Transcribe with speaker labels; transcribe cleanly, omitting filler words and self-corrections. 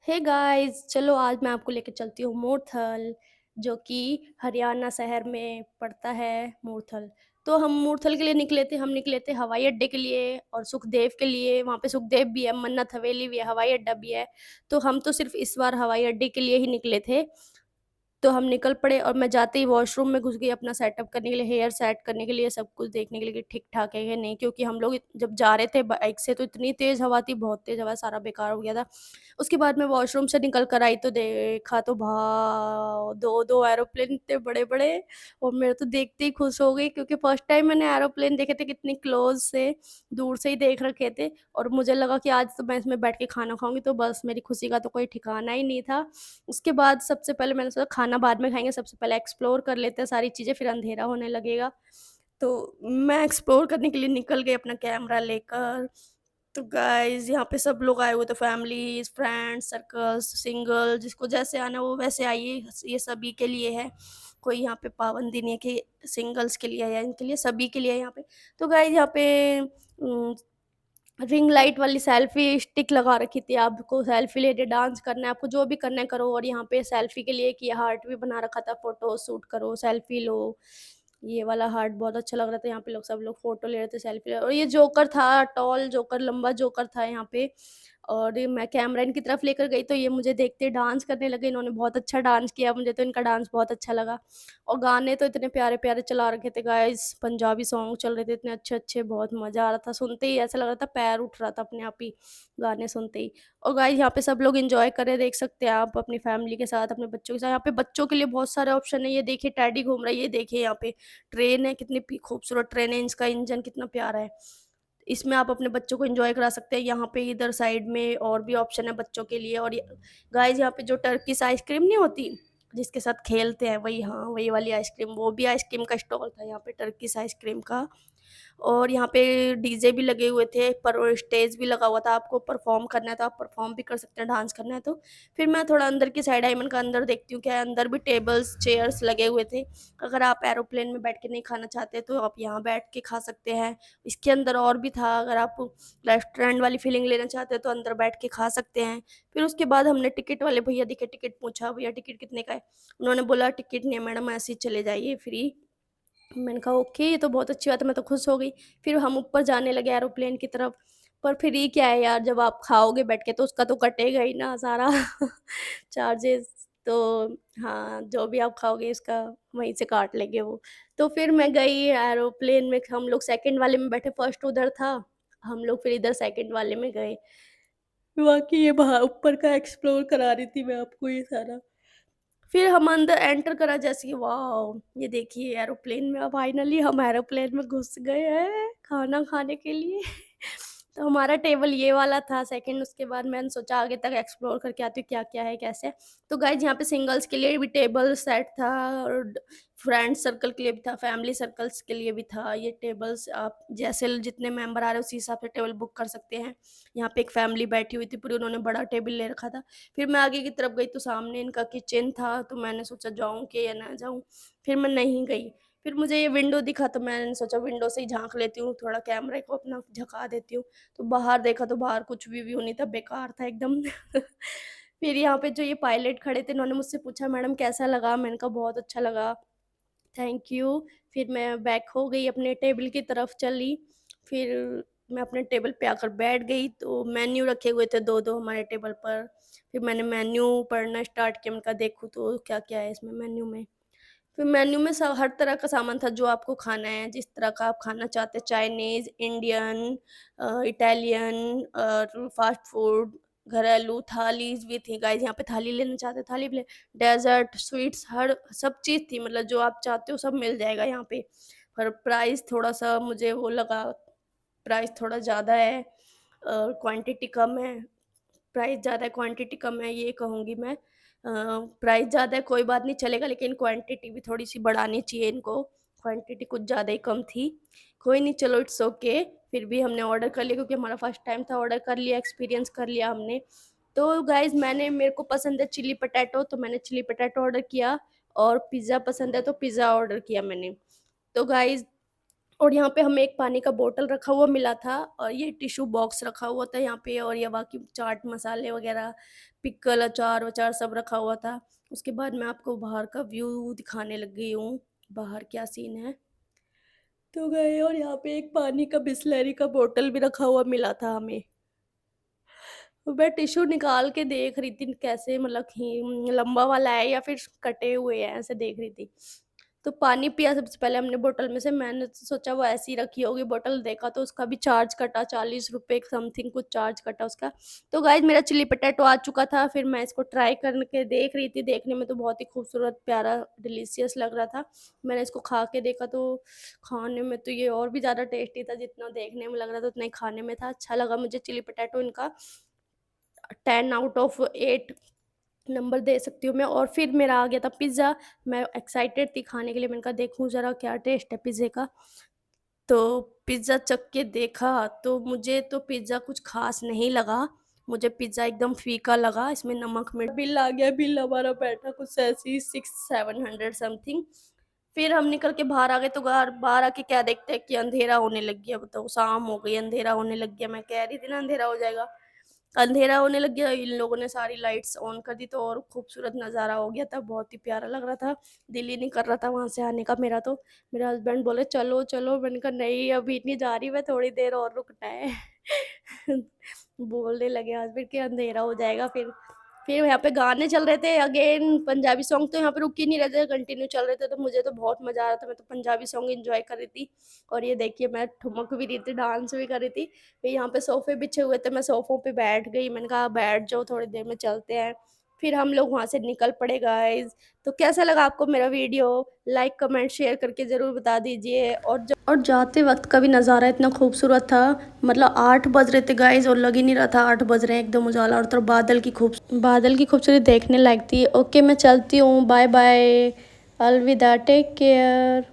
Speaker 1: Hey guys, चलो आज मैं आपको लेके चलती हूँ मूर्थल, जो कि हरियाणा शहर में पड़ता है मूर्थल। तो हम मूर्थल के लिए निकले थे, हम निकले थे हवाई अड्डे के लिए और सुखदेव के लिए। वहाँ पे सुखदेव भी है, मन्नत हवेली भी है, हवाई अड्डा भी है। तो हम तो सिर्फ़ इस बार हवाई अड्डे के लिए ही निकले थे। तो हम निकल पड़े और मैं जाते ही वॉशरूम में घुस गई अपना सेटअप करने के लिए, हेयर सेट करने के लिए, सब कुछ देखने के लिए कि ठीक-ठाक है या नहीं, क्योंकि हम लोग जब जा रहे थे बाइक से तो इतनी तेज़ हवा थी, बहुत तेज़ हवा, सारा बेकार हो गया था। उसके बाद मैं वॉशरूम से निकल कर आई तो देखा तो 2-2 एरोप्लेन इतने बड़े-बड़े, और मैं तो देखते ही खुश हो गई, क्योंकि फर्स्ट टाइम मैंने एरोप्लेन देखे थे कितनी क्लोज़ से, दूर से ही देख रखे थे। और मुझे लगा कि आज तो मैं इसमें बैठ के खाना खाऊँगी, तो बस मेरी खुशी का तो कोई ठिकाना ही नहीं था। उसके बाद सबसे पहले मैंने सोचा खाना बाद में खाएँगे, सबसे पहले एक्सप्लोर कर लेते हैं सारी चीज़ें, फिर अंधेरा होने लगेगा। तो मैं एक्सप्लोर करने के लिए निकल गई अपना कैमरा लेकर। तो गाइज़ यहाँ पे सब लोग आए हुए थे, फैमिलीज़, फ्रेंड्स, सर्कल्स, सिंगल, जिसको जैसे आना हो वैसे आइए, ये सभी के लिए है। कोई यहाँ पे पाबंदी नहीं है कि सिंगल्स के लिए है या इनके लिए, सभी के लिए है यहाँ पे। तो गाइज़ यहाँ पे उम रिंग लाइट वाली सेल्फी स्टिक लगा रखी थी, आपको सेल्फी लेके डांस करना है, आपको जो भी करना है करो। और यहाँ पे सेल्फी के लिए एक ये हार्ट भी बना रखा था, फ़ोटो शूट करो, सेल्फी लो। ये वाला हार्ट बहुत अच्छा लग रहा था, यहाँ पे लोग सब लोग फ़ोटो ले रहे थे, सेल्फी ले, और ये जोकर था, टॉल जोकर, लंबा जोकर था यहाँ पे। और ये मैं कैमरा इनकी तरफ लेकर गई तो ये मुझे देखते ही डांस करने लगे, इन्होंने बहुत अच्छा डांस किया, मुझे तो इनका डांस बहुत अच्छा लगा। और गाने तो इतने प्यारे-प्यारे चला रखे थे गाइज़, पंजाबी सॉन्ग चल रहे थे इतने अच्छे-अच्छे, बहुत मज़ा आ रहा था, सुनते ही ऐसा लग रहा था पैर उठ रहा था अपने आप ही, गाने सुनते ही। और गाइज़ यहाँ पे सब लोग एन्जॉय कर रहे हैं, देख सकते हैं आप अपनी फैमिली के साथ, अपने बच्चों के साथ। यहाँ पे बच्चों के लिए बहुत सारे ऑप्शन है, ये देखिए टेडी घूम रहा है, ये देखिए यहाँ पे ट्रेन है, कितनी खूबसूरत ट्रेन है, इसका इंजन कितना प्यारा है। इसमें आप अपने बच्चों को एन्जॉय करा सकते हैं। यहाँ पे इधर साइड में और भी ऑप्शन है बच्चों के लिए। और ये गाइज़ यहाँ पे जो टर्किश आइसक्रीम नहीं होती, जिसके साथ खेलते हैं, वही, हाँ, वही वाली आइसक्रीम, वो भी आइसक्रीम का स्टॉल था यहाँ पे टर्किश आइसक्रीम का। और यहाँ पे डीजे भी लगे हुए थे, पर स्टेज भी लगा हुआ था, आपको परफ़ॉर्म करना है तो आप परफ़ॉर्म भी कर सकते हैं, डांस करना है तो। फिर मैं थोड़ा अंदर की साइड आई, मैंने कहा अंदर देखती हूँ क्या है, अंदर भी टेबल्स, चेयर्स लगे हुए थे। अगर आप एरोप्लेन में बैठ के नहीं खाना चाहते तो आप यहाँ बैठ के खा सकते हैं। इसके अंदर और भी था, अगर आप रेस्टोरेंट वाली फीलिंग लेना चाहते हैं तो अंदर बैठ के खा सकते हैं। फिर उसके बाद हमने टिकट वाले भैया दिखे, टिकट पूछा, भैया टिकट कितने का है? उन्होंने बोला टिकट नहीं है मैडम, ऐसे ही चले जाइए फ्री। मैंने कहा ओके, ये तो बहुत अच्छी बात है, मैं तो खुश हो गई। फिर हम ऊपर जाने लगे एरोप्लेन की तरफ। पर फिर ये क्या है यार, जब आप खाओगे बैठ के तो उसका तो कटेगा ही ना सारा चार्जेस। तो हाँ, जो भी आप खाओगे उसका वहीं से काट लेंगे वो। तो फिर मैं गई एरोप्लेन में, हम लोग सेकंड वाले में बैठे, फर्स्ट उधर था, हम लोग फिर इधर सेकंड वाले में गए। बाकी ये बाहर ऊपर का एक्सप्लोर करा रही थी मैं आपको ये सारा। फिर हम अंदर एंटर करा जैसे ही, वॉव! ये देखिए एरोप्लेन में, अब फाइनली हम एरोप्लेन में घुस गए हैं खाना खाने के लिए। तो हमारा टेबल ये वाला था सेकंड। उसके बाद मैंने सोचा आगे तक एक्सप्लोर करके आती हूँ क्या-क्या है, कैसे है। तो गाइज़ यहाँ पे सिंगल्स के लिए भी टेबल सेट था, और फ्रेंड सर्कल के लिए भी था, फैमिली सर्कल्स के लिए भी था। ये टेबल्स आप जैसे जितने मेंबर आ रहे हैं उसी हिसाब से टेबल बुक कर सकते हैं। यहाँ पे एक फैमिली बैठी हुई थी पूरी, उन्होंने बड़ा टेबल ले रखा था। फिर मैं आगे की तरफ गई तो सामने इनका किचन था, तो मैंने सोचा जाऊँ कि या ना जाऊँ? फिर मैं नहीं गई। फिर मुझे ये विंडो दिखा तो मैंने सोचा विंडो से ही झाँक लेती हूँ, थोड़ा कैमरे को अपना झुका देती हूँ। तो बाहर देखा तो बाहर कुछ भी व्यू नहीं था, बेकार था एकदम। फिर यहाँ पे जो ये पायलट खड़े थे, इन्होंने मुझसे पूछा मैडम कैसा लगा? मैंने कहा बहुत अच्छा लगा, थैंक यू। फिर मैं बैक हो गई, अपने टेबल की तरफ चली। फिर मैं अपने टेबल पे आकर बैठ गई, तो मेन्यू रखे हुए थे 2-2 हमारे टेबल पर। फिर मैंने मेन्यू पढ़ना स्टार्ट किया, मैंने कहा देखूँ तो क्या-क्या है इसमें मेन्यू में। फिर मेन्यू में हर तरह का सामान था जो आपको खाना है, जिस तरह का आप खाना चाहते हैं, चाइनीज़, इंडियन, इटालियन और फ़ास्ट फूड, घरेलू थालीज़ भी थी गाइज़, यहाँ पे थाली लेना चाहते हैं थाली भी ले, डेज़र्ट, स्वीट्स, हर सब चीज़ थी, मतलब जो आप चाहते हो सब मिल जाएगा यहाँ पे। पर प्राइस थोड़ा-सा मुझे वो लगा, प्राइस थोड़ा ज़्यादा है, क्वांटिटी कम है। प्राइस ज़्यादा है, क्वांटिटी कम है, ये कहूँगी मैं। प्राइस ज़्यादा है कोई बात नहीं चलेगा, लेकिन क्वांटिटी भी थोड़ी-सी बढ़ानी चाहिए इनको, क्वांटिटी कुछ ज़्यादा ही कम थी। कोई नहीं, चलो इट्स ओके, फिर भी हमने ऑर्डर कर लिया क्योंकि हमारा फर्स्ट टाइम था, ऑर्डर कर लिया, एक्सपीरियंस कर लिया हमने। तो गाइज़ मेरे को पसंद है चिली पोटैटो, तो मैंने चिली पोटैटो ऑर्डर किया, और पिज़्ज़ा पसंद है तो पिज़्ज़ा ऑर्डर किया मैंने। तो गाइज़ और यहाँ पे हमें एक पानी का बोतल रखा हुआ मिला था और ये टिश्यू बॉक्स रखा हुआ था यहाँ पे, और ये बाकी चाट मसाले वग़ैरह, पिकल, अचार-वचार सब रखा हुआ था। उसके बाद मैं आपको बाहर का व्यू दिखाने लग गई हूँ, बाहर क्या सीन है। तो गए और यहाँ पे एक पानी का बिसलेरी का बॉटल भी रखा हुआ मिला था हमें। मैं टिश्यू निकाल के देख रही थी कैसे, मतलब लंबा वाला है या फिर कटे हुए हैं, ऐसे देख रही थी। तो पानी पिया सबसे पहले हमने बोतल में से, मैंने तो सोचा वो ऐसे ही रखी होगी बोतल, देखा तो उसका भी चार्ज कटा, ₹40 समथिंग कुछ चार्ज कटा उसका। तो गाइस मेरा चिली पोटैटो आ चुका था, फिर मैं इसको ट्राई करके देख रही थी, देखने में तो बहुत ही खूबसूरत, प्यारा, डिलीशियस लग रहा था। मैंने इसको खा के देखा तो खाने में तो ये और भी ज़्यादा टेस्टी था, जितना देखने में लग रहा था उतना ही खाने में था। अच्छा लगा मुझे चिली पोटैटो इनका, 10 आउट ऑफ 8 नंबर दे सकती हूँ मैं। और फिर मेरा आ गया था पिज़्ज़ा, मैं एक्साइटेड थी खाने के लिए, मैंने कहा देखूँ ज़रा क्या टेस्ट है पिज़्ज़े का। तो पिज़्ज़ा चख के देखा तो मुझे तो पिज़्ज़ा कुछ ख़ास नहीं लगा, मुझे पिज़्ज़ा एकदम फ़ीका लगा, इसमें नमक मिर्च, बिल आ गया, बिल हमारा बैठा कुछ ऐसे ही 600-700 समथिंग। फिर हम निकल के बाहर आ गए, तो बाहर आके क्या देखते हैं कि अंधेरा होने लग गया, बताओ शाम हो गई, अंधेरा होने लग गया, मैं कह रही थी ना अंधेरा हो जाएगा। अंधेरा होने लग गया, इन लोगों ने सारी लाइट्स ऑन कर दी तो और खूबसूरत नज़ारा हो गया था, बहुत ही प्यारा लग रहा था। दिल ही नहीं कर रहा था वहाँ से आने का मेरा तो। मेरे हस्बैंड बोले चलो, चलो, मैंने कहा नहीं अभी नहीं जा रही मैं, थोड़ी देर और रुकना है। बोलने लगे हस्बैंड कि अंधेरा हो जाएगा फिर यहाँ पे गाने चल रहे थे अगेन, पंजाबी सॉन्ग तो यहाँ पे रुक ही नहीं रहे थे, कंटिन्यू चल रहे थे, तो मुझे तो बहुत मज़ा आ रहा था, मैं तो पंजाबी सॉन्ग एन्जॉय कर रही थी। और ये देखिए मैं ठुमक भी रही थी, डांस भी कर रही थी। फिर यहाँ पे सोफ़े बिछे हुए थे, मैं सोफ़ों पे बैठ गई, मैंने कहा बैठ जाओ थोड़ी देर में चलते हैं। फिर हम लोग वहाँ से निकल पड़े गाइज़। तो कैसा लगा आपको मेरा वीडियो? लाइक, कमेंट, शेयर करके ज़रूर बता दीजिए। और जाते वक़्त का भी नज़ारा इतना खूबसूरत था, मतलब 8 बज रहे थे गाइज़ और लग ही नहीं रहा था 8 बज रहे हैं, एकदम उजाला और तरफ बादल की खूबसूरती देखने लायक थी। ओके मैं चलती हूँ, बाय बाय, अलविदा, टेक केयर।